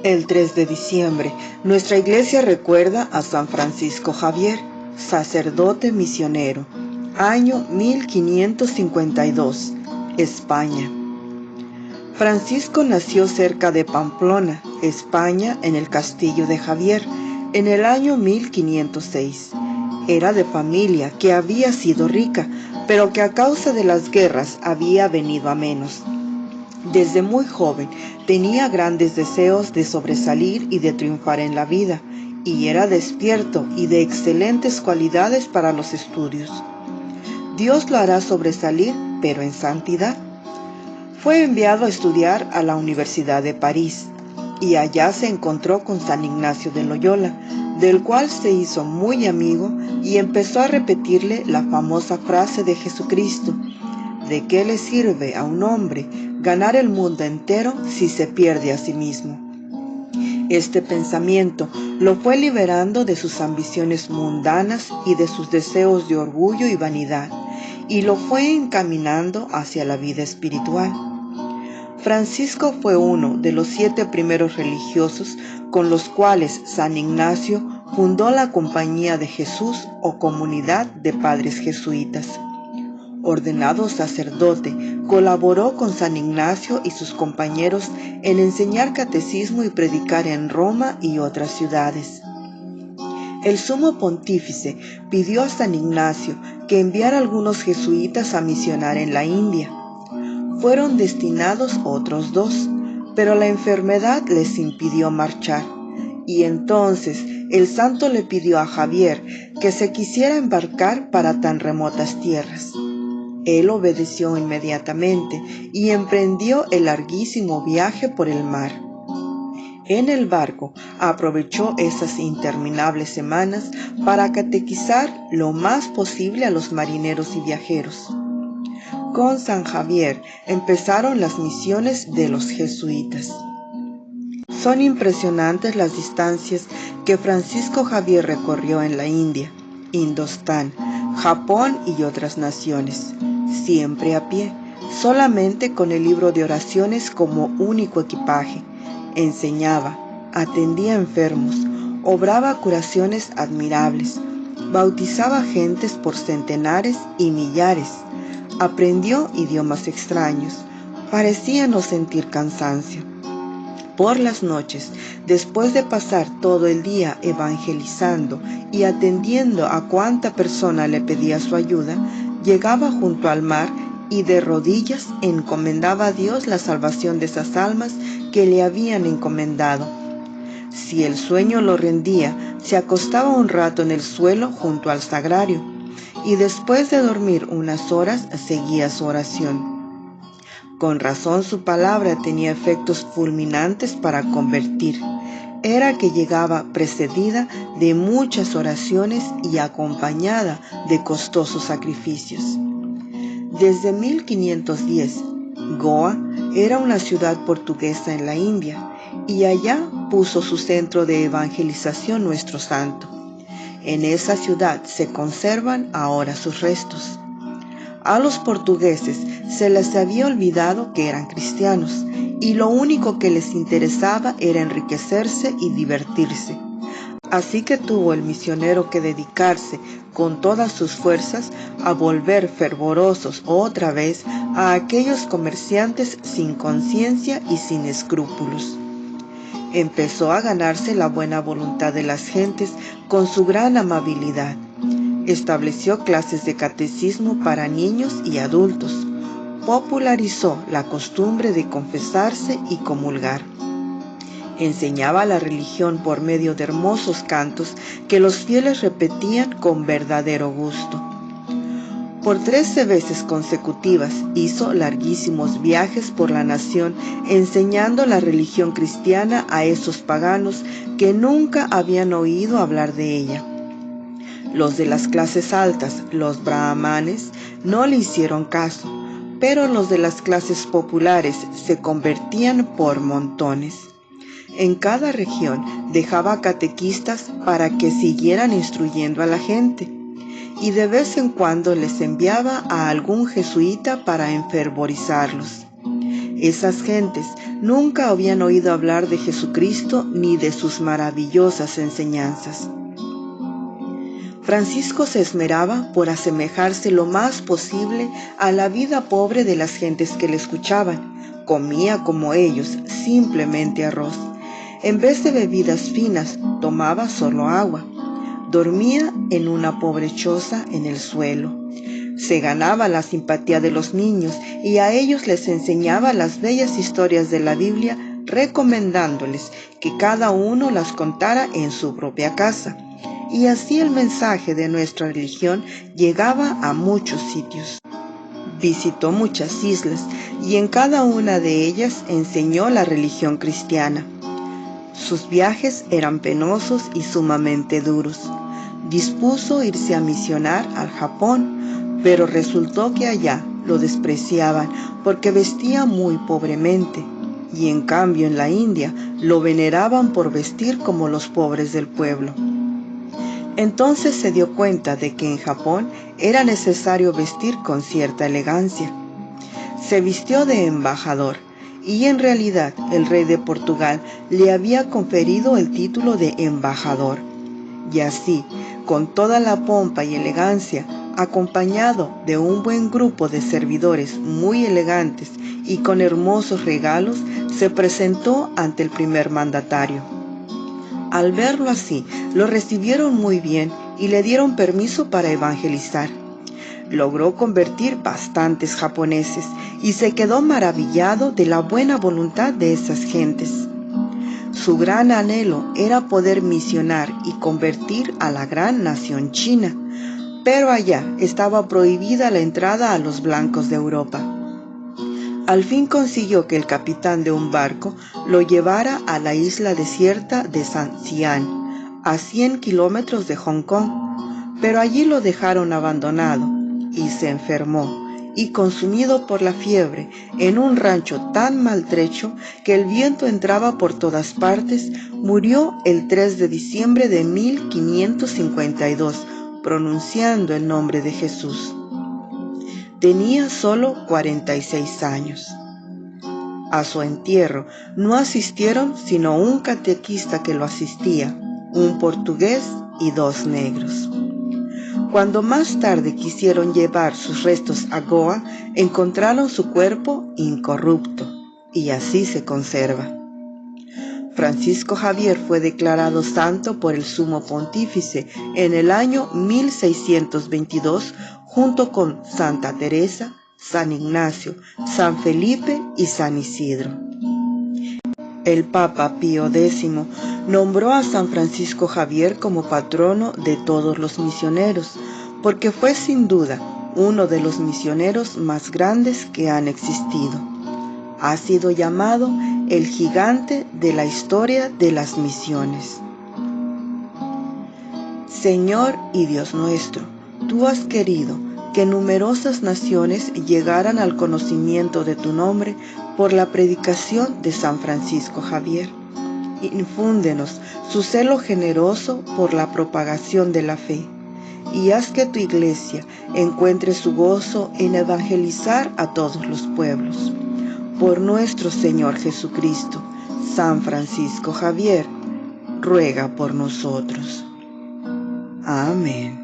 El 3 de diciembre, nuestra iglesia recuerda a San Francisco Javier, sacerdote misionero. Año 1552, España. Francisco nació cerca de Pamplona, España, en el castillo de Javier, en el año 1506. Era de familia que había sido rica, pero que a causa de las guerras había venido a menos. Desde muy joven tenía grandes deseos de sobresalir y de triunfar en la vida, y era despierto y de excelentes cualidades para los estudios. Dios lo hará sobresalir, pero en santidad. Fue enviado a estudiar a la Universidad de París, y allá se encontró con San Ignacio de Loyola, del cual se hizo muy amigo y empezó a repetirle la famosa frase de Jesucristo: ¿de qué le sirve a un hombre ganar el mundo entero si se pierde a sí mismo? Este pensamiento lo fue liberando de sus ambiciones mundanas y de sus deseos de orgullo y vanidad, y lo fue encaminando hacia la vida espiritual. Francisco fue uno de los 7 primeros religiosos con los cuales San Ignacio fundó la Compañía de Jesús o Comunidad de Padres Jesuitas. Ordenado sacerdote, colaboró con San Ignacio y sus compañeros en enseñar catecismo y predicar en Roma y otras ciudades. El sumo pontífice pidió a San Ignacio que enviara a algunos jesuitas a misionar en la India. Fueron destinados otros 2, pero la enfermedad les impidió marchar, y entonces el santo le pidió a Javier que se quisiera embarcar para tan remotas tierras. Él obedeció inmediatamente y emprendió el larguísimo viaje por el mar. En el barco aprovechó esas interminables semanas para catequizar lo más posible a los marineros y viajeros. Con San Javier empezaron las misiones de los jesuitas. Son impresionantes las distancias que Francisco Javier recorrió en la India, Indostán, Japón y otras naciones, siempre a pie, solamente con el libro de oraciones como único equipaje. Enseñaba, atendía enfermos, obraba curaciones admirables, bautizaba gentes por centenares y millares, aprendió idiomas extraños, parecía no sentir cansancio. Por las noches, después de pasar todo el día evangelizando y atendiendo a cuanta persona le pedía su ayuda, llegaba junto al mar y de rodillas encomendaba a Dios la salvación de esas almas que le habían encomendado. Si el sueño lo rendía, se acostaba un rato en el suelo junto al sagrario, y después de dormir unas horas seguía su oración. Con razón su palabra tenía efectos fulminantes para convertir. Era que llegaba precedida de muchas oraciones y acompañada de costosos sacrificios. Desde 1510, Goa era una ciudad portuguesa en la India, y allá puso su centro de evangelización nuestro santo. En esa ciudad se conservan ahora sus restos. A los portugueses se les había olvidado que eran cristianos, y lo único que les interesaba era enriquecerse y divertirse. Así que tuvo el misionero que dedicarse con todas sus fuerzas a volver fervorosos otra vez a aquellos comerciantes sin conciencia y sin escrúpulos. Empezó a ganarse la buena voluntad de las gentes con su gran amabilidad. Estableció clases de catecismo para niños y adultos. Popularizó la costumbre de confesarse y comulgar. Enseñaba la religión por medio de hermosos cantos que los fieles repetían con verdadero gusto. Por 13 veces consecutivas hizo larguísimos viajes por la nación enseñando la religión cristiana a esos paganos que nunca habían oído hablar de ella. Los de las clases altas, los brahmanes, no le hicieron caso, pero los de las clases populares se convertían por montones. En cada región dejaba catequistas para que siguieran instruyendo a la gente, y de vez en cuando les enviaba a algún jesuita para enfervorizarlos. Esas gentes nunca habían oído hablar de Jesucristo ni de sus maravillosas enseñanzas. Francisco se esmeraba por asemejarse lo más posible a la vida pobre de las gentes que le escuchaban. Comía como ellos, simplemente arroz. En vez de bebidas finas, tomaba solo agua. Dormía en una pobre choza en el suelo. Se ganaba la simpatía de los niños y a ellos les enseñaba las bellas historias de la Biblia, recomendándoles que cada uno las contara en su propia casa. Y así el mensaje de nuestra religión llegaba a muchos sitios. Visitó muchas islas y en cada una de ellas enseñó la religión cristiana. Sus viajes eran penosos y sumamente duros. Dispuso irse a misionar al Japón, pero resultó que allá lo despreciaban porque vestía muy pobremente, y en cambio en la India lo veneraban por vestir como los pobres del pueblo. Entonces se dio cuenta de que en Japón era necesario vestir con cierta elegancia. Se vistió de embajador, y en realidad el rey de Portugal le había conferido el título de embajador. Y así, con toda la pompa y elegancia, acompañado de un buen grupo de servidores muy elegantes y con hermosos regalos, se presentó ante el primer mandatario. Al verlo así, lo recibieron muy bien y le dieron permiso para evangelizar. Logró convertir bastantes japoneses y se quedó maravillado de la buena voluntad de esas gentes. Su gran anhelo era poder misionar y convertir a la gran nación china, pero allá estaba prohibida la entrada a los blancos de Europa. Al fin consiguió que el capitán de un barco lo llevara a la isla desierta de San Xian, a 100 kilómetros de Hong Kong, pero allí lo dejaron abandonado y se enfermó, y consumido por la fiebre, en un rancho tan maltrecho que el viento entraba por todas partes, murió el 3 de diciembre de 1552, pronunciando el nombre de Jesús. Tenía solo 46 años. A su entierro no asistieron sino un catequista que lo asistía, un portugués y 2 negros. Cuando más tarde quisieron llevar sus restos a Goa, encontraron su cuerpo incorrupto, y así se conserva. Francisco Javier fue declarado santo por el Sumo Pontífice en el año 1622, junto con Santa Teresa, San Ignacio, San Felipe y San Isidro. El Papa Pío X nombró a San Francisco Javier como patrono de todos los misioneros, porque fue sin duda uno de los misioneros más grandes que han existido. Ha sido llamado el gigante de la historia de las misiones. Señor y Dios nuestro, tú has querido que numerosas naciones llegaran al conocimiento de tu nombre por la predicación de San Francisco Javier. Infúndenos su celo generoso por la propagación de la fe, y haz que tu iglesia encuentre su gozo en evangelizar a todos los pueblos. Por nuestro Señor Jesucristo, San Francisco Javier, ruega por nosotros. Amén.